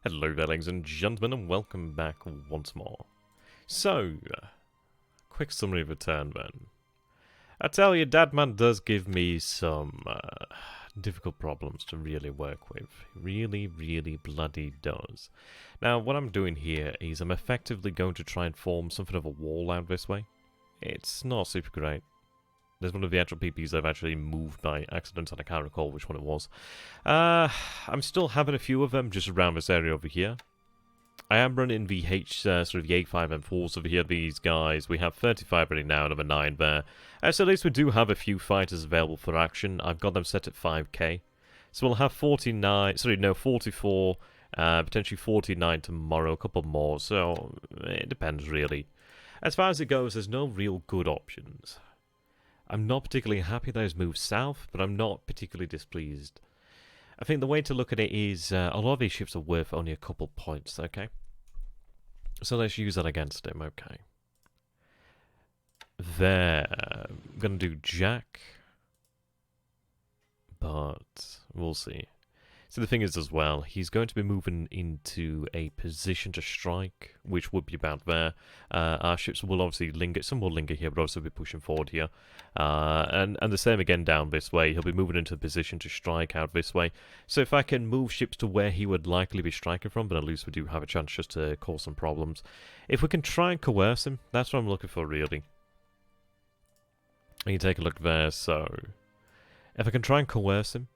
Hello there, ladies and gentlemen, and welcome back once more. So, quick summary of return then. I tell you, Dadman does give me some difficult problems to really work with. Really bloody does. Now, what I'm doing here is I'm effectively going to try and form something of a wall out this way. It's not super great. There's one of the actual PPs I've actually moved by accident, and I can't recall which one it was. I'm still having a few of them just around this area over here. I am running the sort of the A5M4s over here, these guys. We have 35 ready now, another 9 there. So at least we do have a few fighters available for action. I've got them set at 5k. So we'll have 44, potentially 49 tomorrow, a couple more, so it depends really. As far as it goes, there's no real good options. I'm not particularly happy that it's moved south, but I'm not particularly displeased. I think the way to look at it is, a lot of these ships are worth only a couple points, okay? So let's use that against him, okay. There. I'm going to do Jack. But we'll see. So the thing is as well, he's going to be moving into a position to strike, which would be about there. Our ships will obviously linger, some will linger here, but also be pushing forward here. And the same again down this way, he'll be moving into a position to strike out this way. So if I can move ships to where he would likely be striking from, then at least we do have a chance just to cause some problems. If we can try and coerce him, that's what I'm looking for really. You take a look there, so if I can try and coerce him,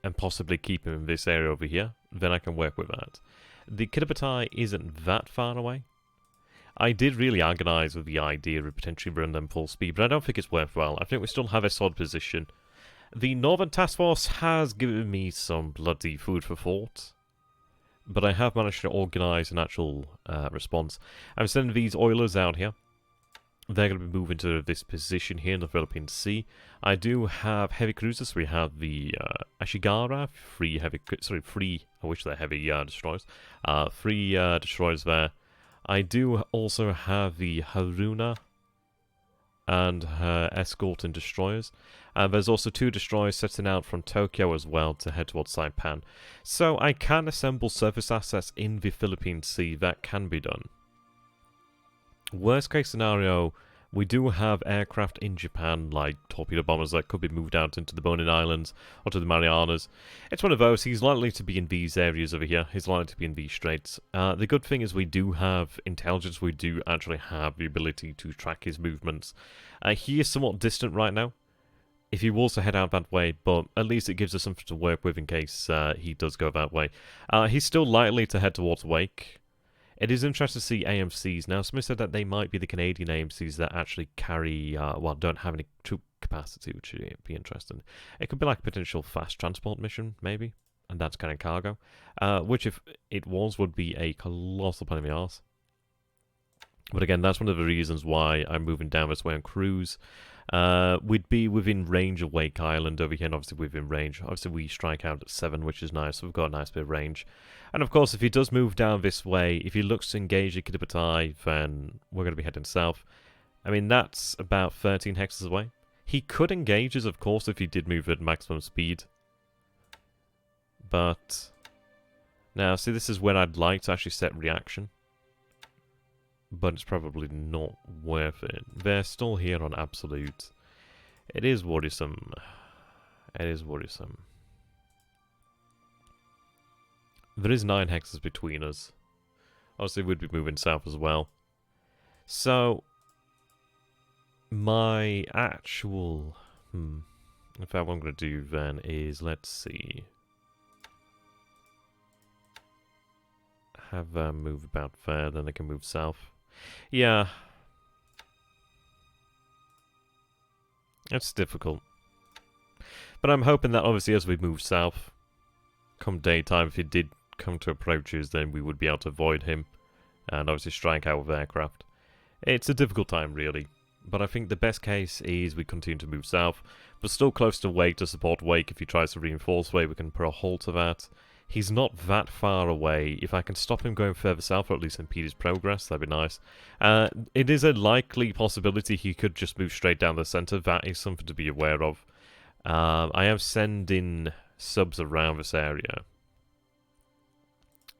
and possibly keep him in this area over here, then I can work with that. The Kilgore isn't that far away. I did really agonize with the idea of potentially running them full speed, but I don't think it's worthwhile. I think we still have a solid position. The Northern Task Force has given me some bloody food for thought, but I have managed to organize an actual response. I'm sending these oilers out here. They're going to be moving to this position here in the Philippine Sea. I do have heavy cruisers. We have the Ashigara, I wish they're heavy destroyers. 3 destroyers there. I do also have the Haruna and her escort and destroyers. And there's also 2 destroyers setting out from Tokyo as well to head towards Saipan. So I can assemble surface assets in the Philippine Sea. That can be done. Worst case scenario, we do have aircraft in Japan, like torpedo bombers that could be moved out into the Bonin Islands or to the Marianas. It's one of those. He's likely to be in these areas over here. He's likely to be in these straits. The good thing is we do have intelligence. We do actually have the ability to track his movements. He is somewhat distant right now, if he was to head out that way, but at least it gives us something to work with in case he does go that way. He's still likely to head towards Wake. It is interesting to see AMCs. Now, somebody said that they might be the Canadian AMCs that actually carry, don't have any troop capacity, which would be interesting. It could be like a potential fast transport mission, maybe, and that's kind of cargo, which if it was, would be a colossal pain in the arse. But again, that's one of the reasons why I'm moving down this way on cruise. We'd be within range of Wake Island over here, and obviously within range. Obviously, we strike out at 7, which is nice, so we've got a nice bit of range. And of course, if he does move down this way, if he looks to engage the Kilgore, then we're going to be heading south. I mean, that's about 13 hexes away. He could engage us, of course, if he did move at maximum speed. But now, see, this is where I'd like to actually set reaction. But it's probably not worth it. They're still here on absolute. It is worrisome. It is worrisome. There is 9 hexes between us. Obviously, we'd be moving south as well. My actual... In fact, what I'm going to do then is, let's see. Have them move about there, then they can move south. Yeah. It's difficult. But I'm hoping that obviously as we move south, come daytime, if he did come to approaches, then we would be able to avoid him. And obviously strike out with aircraft. It's a difficult time, really. But I think the best case is we continue to move south. But still close to Wake to support Wake. If he tries to reinforce Wake, we can put a halt to that. He's not that far away. If I can stop him going further south, or at least impede his progress, that'd be nice. It is a likely possibility he could just move straight down the centre. That is something to be aware of. I am sending subs around this area.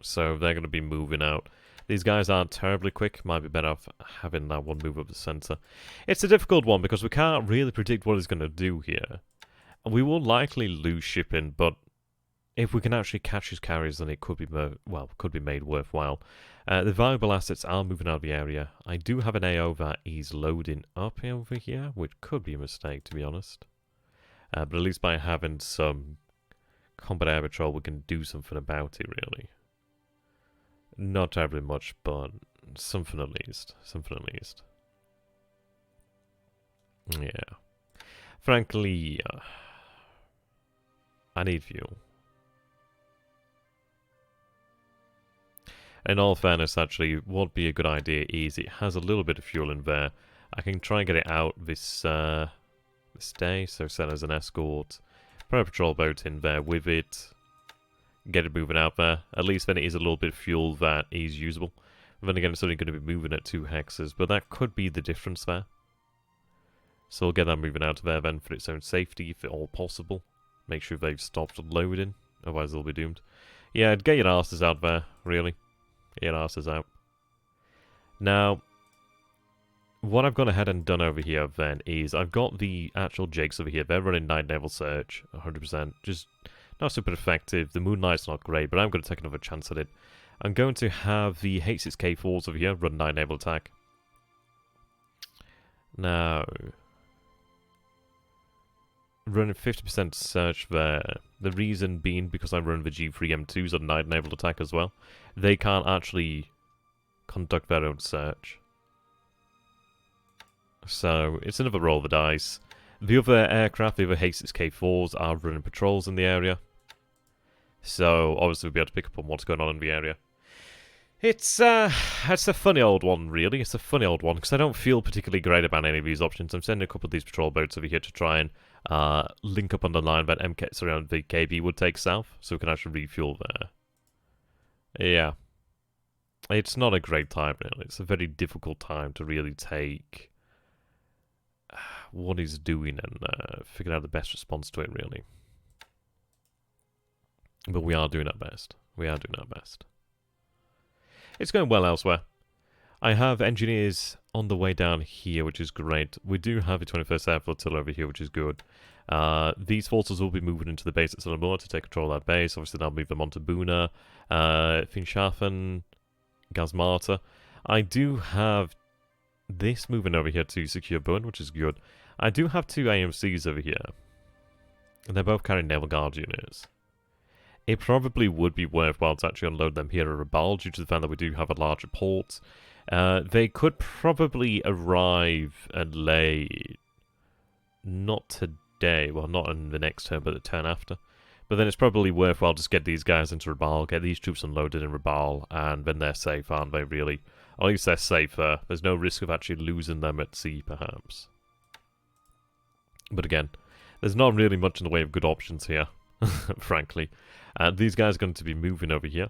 So they're going to be moving out. These guys aren't terribly quick. Might be better off having that one move up the centre. It's a difficult one because we can't really predict what he's going to do here. And we will likely lose shipping, but if we can actually catch his carriers, then it could be could be made worthwhile. The valuable assets are moving out of the area. I do have an AO that is loading up over here, which could be a mistake, to be honest. But at least by having some combat air patrol, we can do something about it, really. Not terribly much, but something at least. Something at least. Yeah. Frankly, I need fuel. In all fairness, actually, what would be a good idea is it has a little bit of fuel in there. I can try and get it out this day, so send as an escort. Put a patrol boat in there with it. Get it moving out there. At least then it is a little bit of fuel that is usable. But then again, it's only going to be moving at 2 hexes, but that could be the difference there. So we'll get that moving out of there then for its own safety, if at all possible. Make sure they've stopped loading, otherwise they'll be doomed. Yeah, get your asses out there, really. Get your asses out. Now, what I've gone ahead and done over here then is I've got the actual jigs over here. They're running Night Naval Search, 100%. Just not super effective. The Moonlight's not great, but I'm going to take another chance at it. I'm going to have the H6K4s over here run Night Naval Attack. Now, running 50% search there. The reason being because I run the G3M2s on Night Naval Attack as well. They can't actually conduct their own search. So, it's another roll of the dice. The other aircraft, the other H6K4s, are running patrols in the area. So, obviously we'll be able to pick up on what's going on in the area. It's a funny old one, really. It's a funny old one, because I don't feel particularly great about any of these options. I'm sending a couple of these patrol boats over here to try and link up on the line that the KB would take south, so we can actually refuel there. Yeah. It's not a great time, really. It's a very difficult time to really take what he's doing and figure out the best response to it, really. But we are doing our best. We are doing our best. It's going well elsewhere. I have engineers on the way down here, which is great. We do have a 21st Air Flotilla over here, which is good. These forces will be moving into the base at Sunnymoor to take control of that base. Obviously, they'll move them on to Buna, Finschafen, Gazmata. I do have this moving over here to secure Bun, which is good. I do have 2 AMCs over here. And they're both carrying Naval Guard units. It probably would be worthwhile to actually unload them here at Rabal due to the fact that we do have a larger port. They could probably arrive and lay not today, well not in the next turn, but the turn after. But then it's probably worthwhile just get these guys into Rabal, get these troops unloaded in Rabal, and then they're safe, aren't they, really? Or at least they're safer. There's no risk of actually losing them at sea, perhaps. But again, there's not really much in the way of good options here, frankly. These guys are going to be moving over here.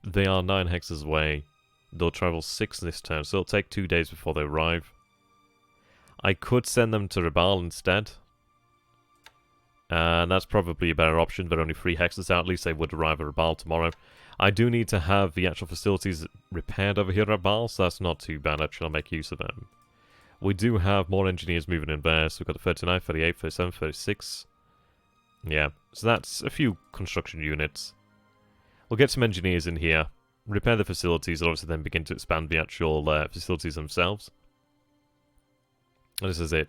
They are 9 hexes away. They'll travel 6 this turn, so it'll take 2 days before they arrive. I could send them to Rabal instead. And that's probably a better option. They're only 3 hexes out. At least they would arrive at Rabal tomorrow. I do need to have the actual facilities repaired over here at Rabal, so that's not too bad. Actually, I'll make use of them. We do have more engineers moving in there. So we've got the 39, 38, 37, 36. Yeah, so that's a few construction units. We'll get some engineers in here, repair the facilities, and obviously then begin to expand the actual facilities themselves. And this is it.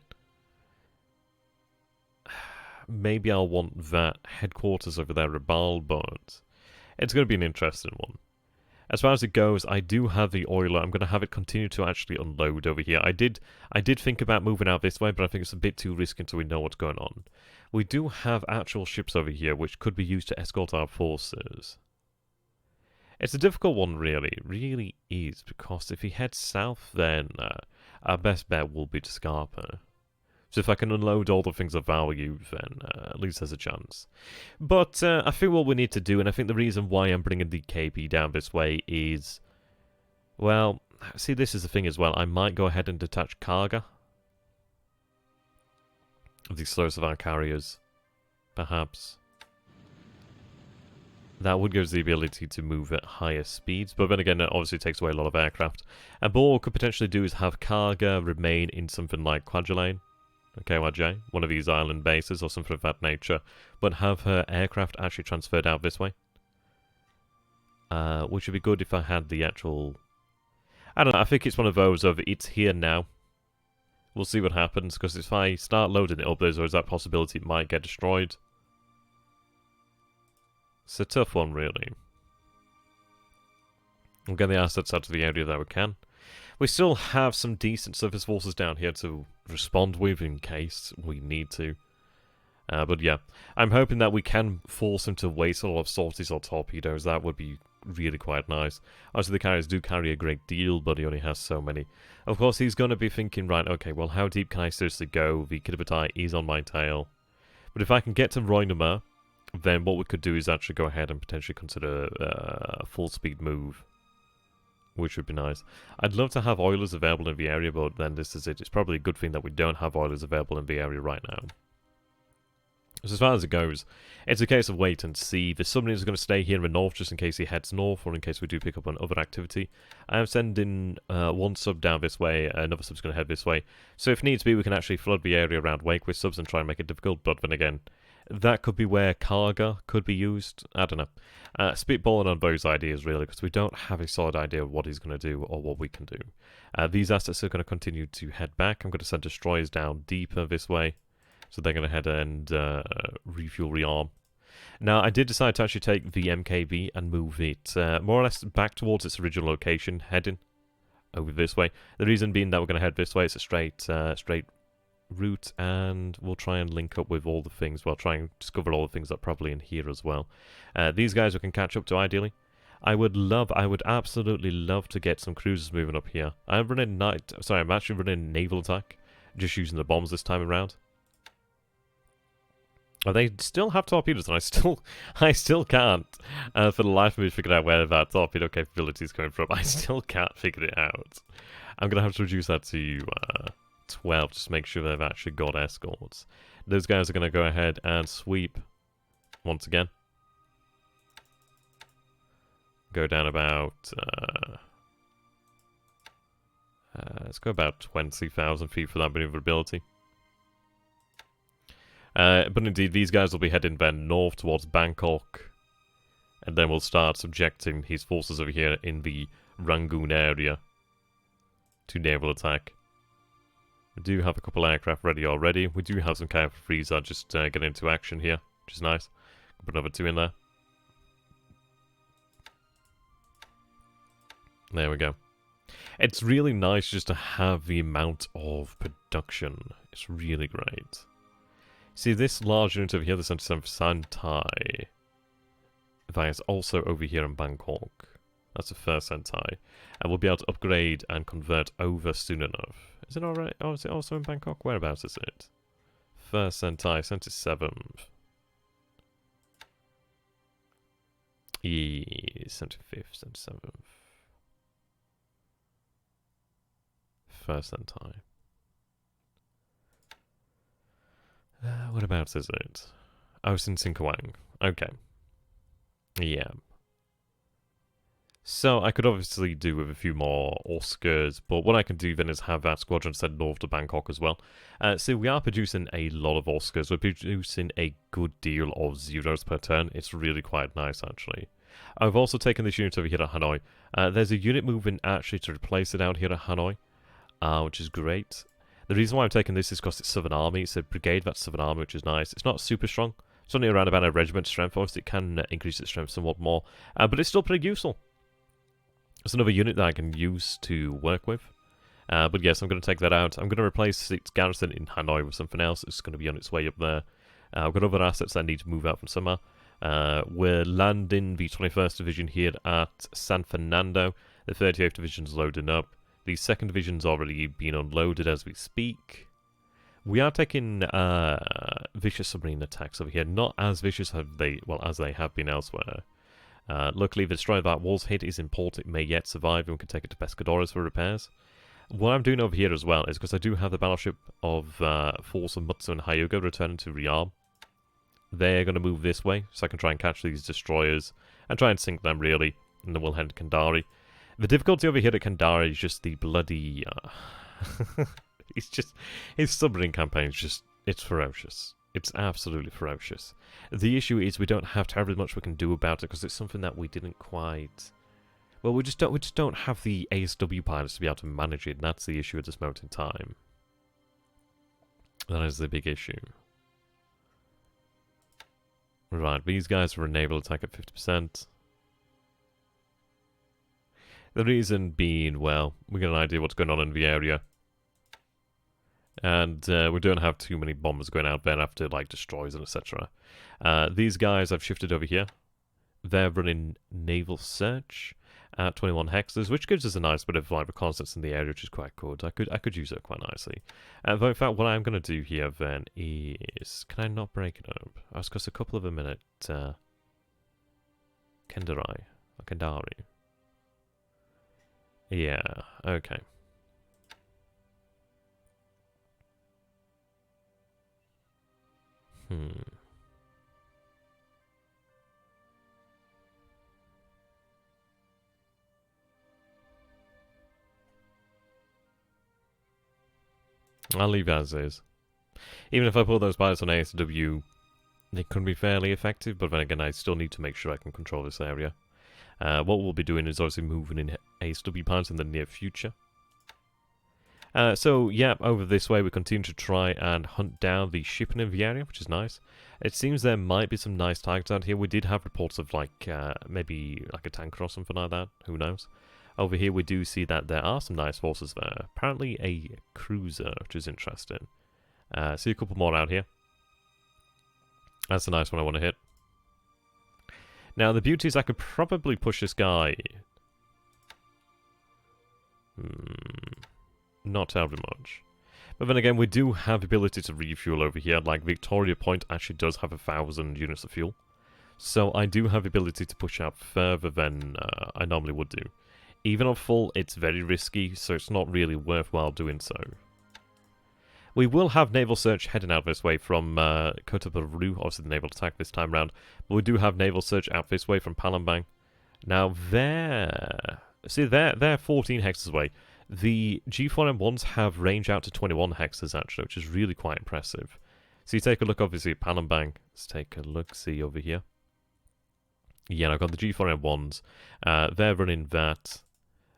Maybe I'll want that headquarters over there, Rabal, but it's going to be an interesting one. As far as it goes, I do have the oiler. I'm going to have it continue to actually unload over here. I did think about moving out this way, but I think it's a bit too risky until we know what's going on. We do have actual ships over here, which could be used to escort our forces. It's a difficult one, really. It really is, because if he heads south, then our best bet will be to Scarpa. So if I can unload all the things of value, then at least there's a chance. But I think what we need to do, and I think the reason why I'm bringing the KP down this way is... Well, see, this is the thing as well. I might go ahead and detach Karga of the slowest of our carriers. Perhaps. That would give us the ability to move at higher speeds, but then again, it obviously takes away a lot of aircraft. And what we could potentially do is have Karga remain in something like Kwajalein, KYJ, one of these island bases or something of that nature, but have her aircraft actually transferred out this way. Which would be good if I had the actual... I don't know, I think it's one of those of it's here now. We'll see what happens, because if I start loading it up, there's always that possibility it might get destroyed. It's a tough one, really. We'll get the assets out of the area that we can. We still have some decent surface forces down here to respond with in case we need to. But yeah, I'm hoping that we can force him to waste a lot of sorties or torpedoes. That would be really quite nice. Obviously, the carriers do carry a great deal, but he only has so many. Of course, he's going to be thinking, right, okay, well, how deep can I seriously go? The Kidabati is on my tail. But if I can get to Roinema, then what we could do is actually go ahead and potentially consider a full-speed move, which would be nice. I'd love to have oilers available in the area, but then this is it. It's probably a good thing that we don't have oilers available in the area right now. So as far as it goes, it's a case of wait and see. The submarine is going to stay here in the north just in case he heads north, or in case we do pick up on other activity. I am sending one sub down this way, another sub's going to head this way. So if needs be, we can actually flood the area around Wake with subs and try and make it difficult, but then again, that could be where Karga could be used. I don't know. Spitballing on those ideas, really, because we don't have a solid idea of what he's going to do or what we can do. These assets are going to continue to head back. I'm going to send destroyers down deeper this way. So they're going to head and refuel, rearm. Now, I did decide to actually take the MKB and move it more or less back towards its original location, heading over this way. The reason being that we're going to head this way. It's a straight route, and we'll try and link up with all the things. We'll try and discover all the things that are probably in here as well. These guys we can catch up to, ideally. I would absolutely love to get some cruisers moving up here. I'm actually running naval attack, just using the bombs this time around. Oh, they still have torpedoes, and I still can't, for the life of me, figure out where that torpedo capability is coming from. I still can't figure it out. I'm going to have to reduce that to 12, just to make sure they've actually got escorts. Those guys are going to go ahead and sweep once again. Go down about, let's go about 20,000 feet for that maneuverability. But indeed, these guys will be heading then north towards Bangkok, and then we'll start subjecting his forces over here in the Rangoon area to naval attack. We do have a couple aircraft ready already. We do have some kind of freezer just getting into action here, which is nice. Put another 2 in there. There we go. It's really nice just to have the amount of production. It's really great. See, this large unit over here, the 77th Sentai, that is also over here in Bangkok. That's the first Sentai. And we'll be able to upgrade and convert over soon enough. Is it alright? Oh, is it also in Bangkok? Whereabouts is it? First Sentai, 77th. 75th, 77th. First Sentai. Whereabouts is it? Oh, it's in Singkawang. Okay. Yeah. So, I could obviously do with a few more Oscars, but what I can do then is have that squadron sent north to Bangkok as well. So, we are producing a lot of Oscars. We're producing a good deal of zeros per turn. It's really quite nice, actually. I've also taken this unit over here at Hanoi. There's a unit moving actually to replace it out here at Hanoi, which is great. The reason why I'm taking this is because it's Southern Army. It's a brigade that's Southern Army, which is nice. It's not super strong. It's only around about a regiment strength. Obviously, it can increase its strength somewhat more. But it's still pretty useful. It's another unit that I can use to work with. But yes, I'm going to take that out. I'm going to replace its garrison in Hanoi with something else. It's going to be on its way up there. I've got other assets that I need to move out from somewhere. We're landing the 21st Division here at San Fernando. The 38th Division's loading up. The 2nd Division's already been unloaded as we speak. We are taking vicious submarine attacks over here. Not as vicious as they have been elsewhere. Luckily, the destroyer that was hit is in port. It may yet survive, and we can take it to Pescadores for repairs. What I'm doing over here as well is because I do have the battleship of Force of Mutsu and Hyuga returning to rearm. They're going to move this way, so I can try and catch these destroyers and try and sink them, really, and then we'll head to Kandari. The difficulty over here at Kandari is just the bloody... it's just... His submarine campaign is just... It's ferocious. It's absolutely ferocious. The issue is we don't have terribly much we can do about it, because it's something that we didn't quite... Well, we just don't have the ASW pilots to be able to manage it, and that's the issue at this moment in time. That is the big issue. Right, these guys are a naval attack at 50%. The reason being, well, we get an idea what's going on in the area. And we don't have too many bombers going out there after, like, destroys and etc. These guys I've shifted over here. They're running naval search at 21 hexes, which gives us a nice bit of, like, reconnaissance in the area, which is quite good. I could use it quite nicely. Though, in fact, what I'm going to do here, then, is... Can I not break it up? I was just a couple of a minute... Kandari. Yeah, okay. I'll leave as is. Even if I pull those pilots on ASW, they could be fairly effective, but then again, I still need to make sure I can control this area. What we'll be doing is obviously moving in ASW pilots in the near future. So, yeah, over this way we continue to try and hunt down the shipping in the area, which is nice. It seems there might be some nice targets out here. We did have reports of, like, maybe like a tanker or something like that. Who knows? Over here we do see that there are some nice forces there. Apparently a cruiser, which is interesting. See a couple more out here. That's a nice one I want to hit. Now, the beauty is I could probably push this guy. Not terribly much. But then again, we do have the ability to refuel over here. Like, Victoria Point actually does have 1,000 units of fuel. So I do have the ability to push out further than I normally would do. Even on full, it's very risky, so it's not really worthwhile doing so. We will have naval search heading out this way from Kota Baru, obviously the naval attack this time round. But we do have naval search out this way from Palembang. Now, they're 14 hexes away. The G4M1s have range out to 21 hexes, actually, which is really quite impressive. So you take a look, obviously, at Palembang. Let's take a look-see over here. Yeah, I've got the G4M1s. They're running that.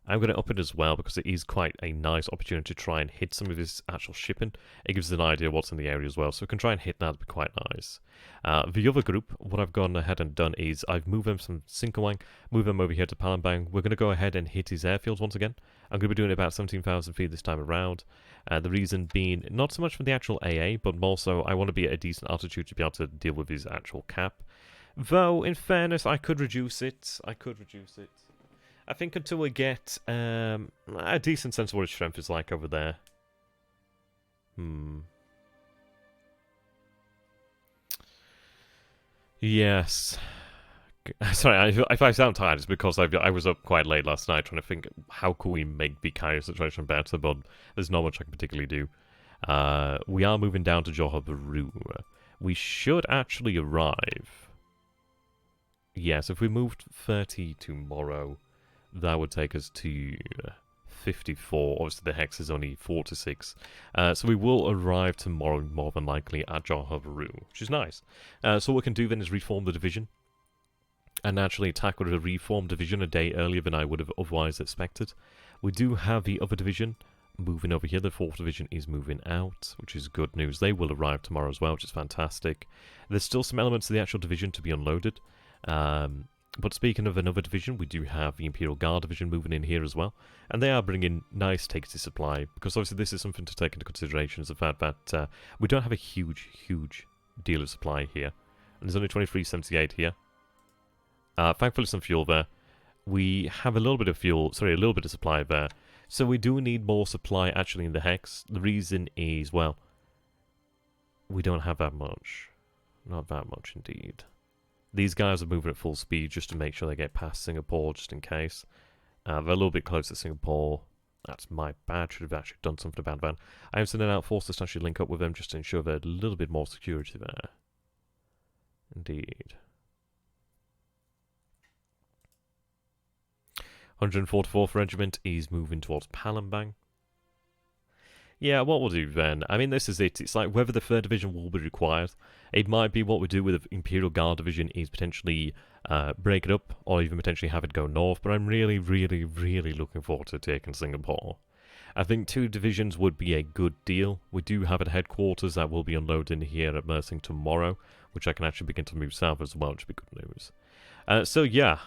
I'm going to up it as well, because it is quite a nice opportunity to try and hit some of this actual shipping. It gives us an idea of what's in the area as well, so we can try and hit that. That'd be quite nice. The other group, what I've gone ahead and done is I've moved them from Sinkawang, moved them over here to Palembang. We're going to go ahead and hit his airfields once again. I'm going to be doing about 17,000 feet this time around. The reason being, not so much for the actual AA, but more so I want to be at a decent altitude to be able to deal with his actual cap. Though, in fairness, I could reduce it. I think until we get a decent sense of what his strength is like over there. Yes. Sorry, if I sound tired, it's because I was up quite late last night trying to think how can we make the Cairo situation better, but there's not much I can particularly do. We are moving down to Johor Bahru. We should actually arrive. Yes, if we moved 30 tomorrow, that would take us to 54. Obviously, the hex is only 4 to 6. So we will arrive tomorrow, more than likely, at Johor Bahru, which is nice. So what we can do then is reform the division. And actually attack with a reformed division a day earlier than I would have otherwise expected. We do have the other division moving over here. The 4th division is moving out, which is good news. They will arrive tomorrow as well, which is fantastic. There's still some elements of the actual division to be unloaded. But speaking of another division, we do have the Imperial Guard division moving in here as well. And they are bringing nice tasty supply, because obviously this is something to take into consideration, is the fact that we don't have a huge deal of supply here. And there's only 2378 here. Thankfully some fuel there. We have a little bit of supply there. So we do need more supply actually in the Hex. The reason is, well, we don't have that much. Not that much indeed. These guys are moving at full speed just to make sure they get past Singapore, just in case. They're a little bit close to Singapore. That's my bad. Should have actually done something about that. I am sending out forces to actually link up with them just to ensure there's a little bit more security there. Indeed. 144th Regiment is moving towards Palembang. Yeah, what we'll do then, I mean, this is it. It's like whether the 3rd Division will be required. It might be what we do with the Imperial Guard Division is potentially break it up, or even potentially have it go north, but I'm really, really, really looking forward to taking Singapore. I think 2 divisions would be a good deal. We do have a headquarters that will be unloading here at Mersing tomorrow, which I can actually begin to move south as well, which would be good news. So yeah,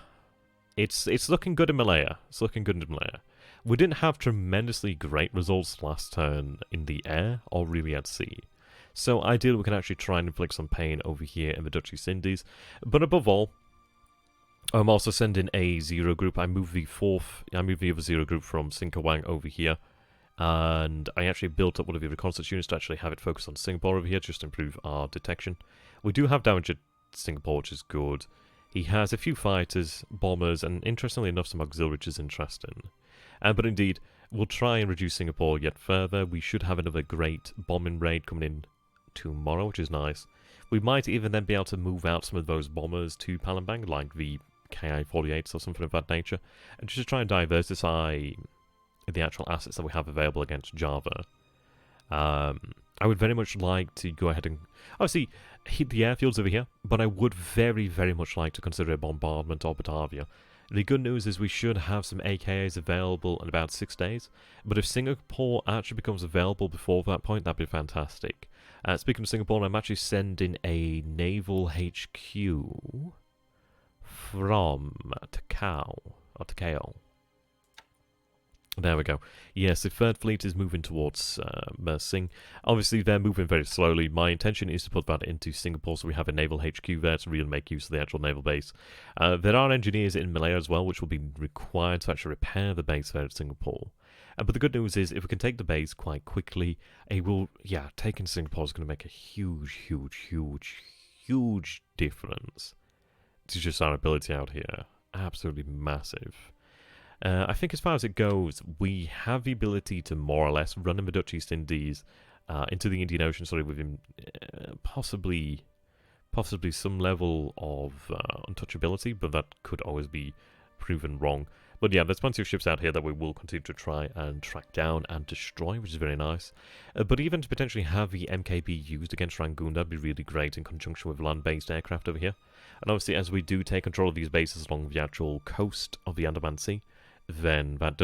it's looking good in Malaya. It's looking good in Malaya. We didn't have tremendously great results last turn in the air, or really at sea. So ideally we can actually try and inflict some pain over here in the Dutch East Indies. But above all, I'm also sending a 0 group. I moved the other 0 group from Singkawang over here. And I actually built up one of the reconnaissance units to actually have it focus on Singapore over here, just to improve our detection. We do have damage at Singapore, which is good. He has a few fighters, bombers, and interestingly enough, some auxiliary, which is interesting. But indeed, we'll try and reduce Singapore yet further. We should have another great bombing raid coming in tomorrow, which is nice. We might even then be able to move out some of those bombers to Palembang, like the Ki-48s or something of that nature, and just try and diversify the actual assets that we have available against Java. I would very much like to go ahead and obviously hit the airfields over here, but I would very, very much like to consider a bombardment of Batavia. The good news is we should have some AKAs available in about 6 days, but if Singapore actually becomes available before that point, that'd be fantastic. Speaking of Singapore, I'm actually sending a Naval HQ from Takao. There we go. Yes, the 3rd Fleet is moving towards Mersing. Obviously, they're moving very slowly. My intention is to put that into Singapore, so we have a Naval HQ there to really make use of the actual naval base. There are engineers in Malaya as well, which will be required to actually repair the base there at Singapore. But the good news is, if we can take the base quite quickly, taking Singapore is going to make a huge, huge, huge, huge difference to just our ability out here. Absolutely massive. I think as far as it goes, we have the ability to more or less run in the Dutch East Indies into the Indian Ocean, within possibly some level of untouchability, but that could always be proven wrong. But yeah, there's plenty of ships out here that we will continue to try and track down and destroy, which is very nice. But even to potentially have the MKB used against Rangoon, that'd be really great in conjunction with land-based aircraft over here. And obviously, as we do take control of these bases along the actual coast of the Andaman Sea, then it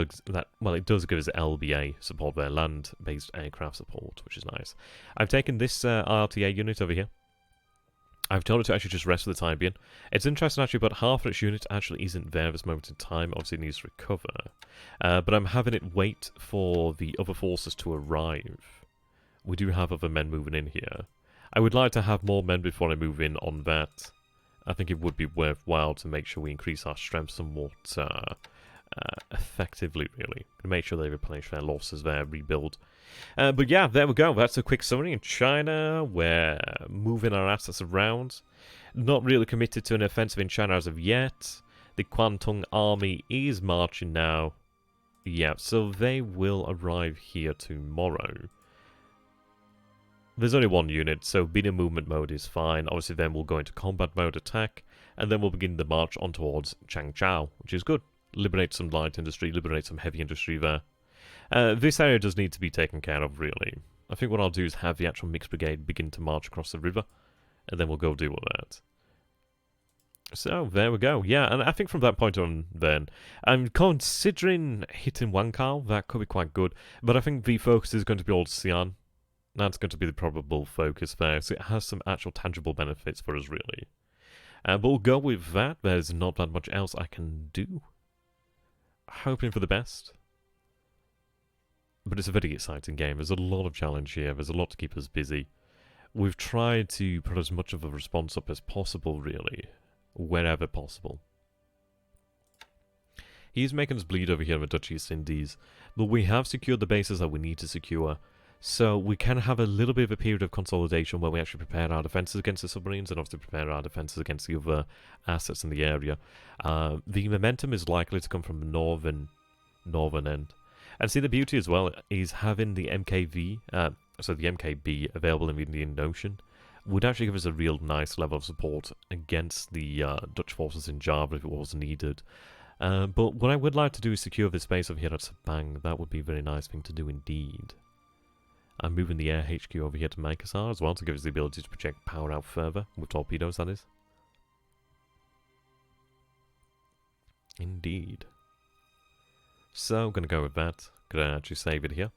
does give us LBA support there, land-based aircraft support, which is nice. I've taken this RTA unit over here. I've told it to actually just rest for the time being. It's interesting actually, but half of its unit actually isn't there at this moment in time. Obviously it needs to recover. But I'm having it wait for the other forces to arrive. We do have other men moving in here. I would like to have more men before I move in on that. I think it would be worthwhile to make sure we increase our strength somewhat effectively, really. To make sure they replenish their losses there, rebuild. But yeah, there we go. That's a quick summary. In China, we're moving our assets around. Not really committed to an offensive in China as of yet. The Kwantung army is marching now. Yeah, so they will arrive here tomorrow. There's only one unit, so being in movement mode is fine. Obviously then we'll go into combat mode attack, and then we'll begin the march on towards Changchao, which is good. Liberate some light industry, liberate some heavy industry there. This area does need to be taken care of, really. I think what I'll do is have the actual mixed brigade begin to march across the river, and then we'll go deal with that. So, there we go. Yeah, and I think from that point on, then, I'm considering hitting Wankao. That could be quite good, but I think the focus is going to be Old Xi'an. That's going to be the probable focus there, so it has some actual tangible benefits for us, really. But we'll go with that. There's not that much else I can do. Hoping for the best. But it's a very exciting game. There's a lot of challenge here. There's a lot to keep us busy. We've tried to put as much of a response up as possible, really. Wherever possible. He's making us bleed over here in the Dutch East Indies. But we have secured the bases that we need to secure. So we can have a little bit of a period of consolidation where we actually prepare our defences against the submarines and obviously prepare our defences against the other assets in the area. The momentum is likely to come from the northern end. And see, the beauty as well is having the MKB available in the Indian Ocean would actually give us a real nice level of support against the Dutch forces in Java if it was needed. But what I would like to do is secure this base over here at Sabang. That would be a very nice thing to do indeed. I'm moving the air HQ over here to Makassar as well to give us the ability to project power out further, with torpedoes that is. Indeed. So, I'm going to go with that. Going to actually save it here.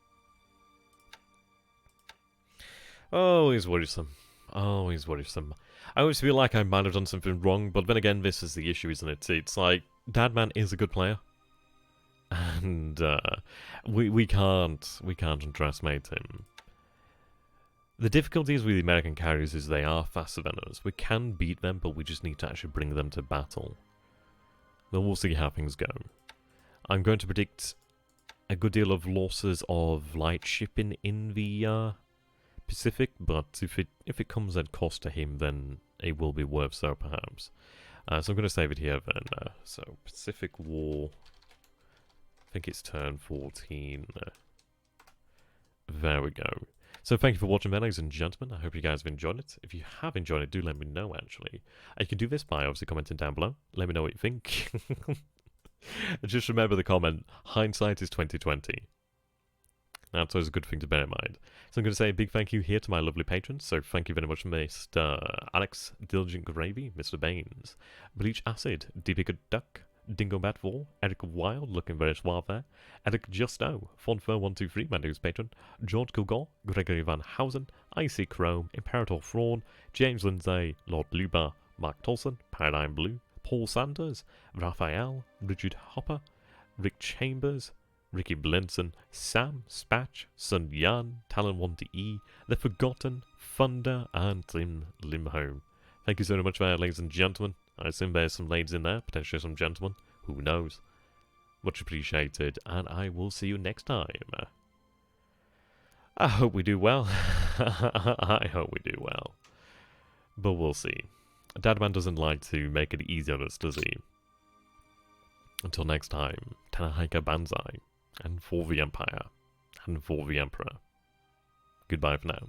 Always worrisome. Always worrisome. I always feel like I might have done something wrong, but then again, this is the issue, isn't it? It's like, Dadman is a good player. And, we can't underestimate him. The difficulties with the American carriers is they are faster than us. We can beat them, but we just need to actually bring them to battle. But we'll see how things go. I'm going to predict a good deal of losses of light shipping in the Pacific, but if it comes at cost to him, then it will be worth so, perhaps. So I'm going to save it here then. So, Pacific War. I think it's turn 14. There we go. So thank you for watching, ladies and gentlemen. I hope you guys have enjoyed it. If you have enjoyed it, do let me know, actually. You can do this by obviously commenting down below. Let me know what you think. Just remember the comment, hindsight is 2020. That's always a good thing to bear in mind. So I'm going to say a big thank you here to my lovely patrons. So thank you very much, Mr. Alex, Diligent Gravy, Mr. Baines, BLeAcHACiD, Deepika Duck, Dingo Bat4, Eric Wild, looking very suave there, Erkkijuusto, Fonfer123, my newest patron, George Kilgore, Gregory VanHouten, Iceycrome, Imperator Thrawn, James Lindsay, Lord Luba, Mark Tolson, Paradigm Blue, Paul Sanders, Raphael, Richard Hopper, Rick Chambers, Ricky Blinson, Sam, Spacht, SunYan, Talon1TE, The Forgotten, Thunder, and Lindholm. Thank you so much for that, ladies and gentlemen. I assume there's some ladies in there, potentially some gentlemen. Who knows? Much appreciated, and I will see you next time. I hope we do well. I hope we do well. But we'll see. Dadman doesn't like to make it easy on us, does he? Until next time, Tanahika Banzai, and for the Empire, and for the Emperor. Goodbye for now.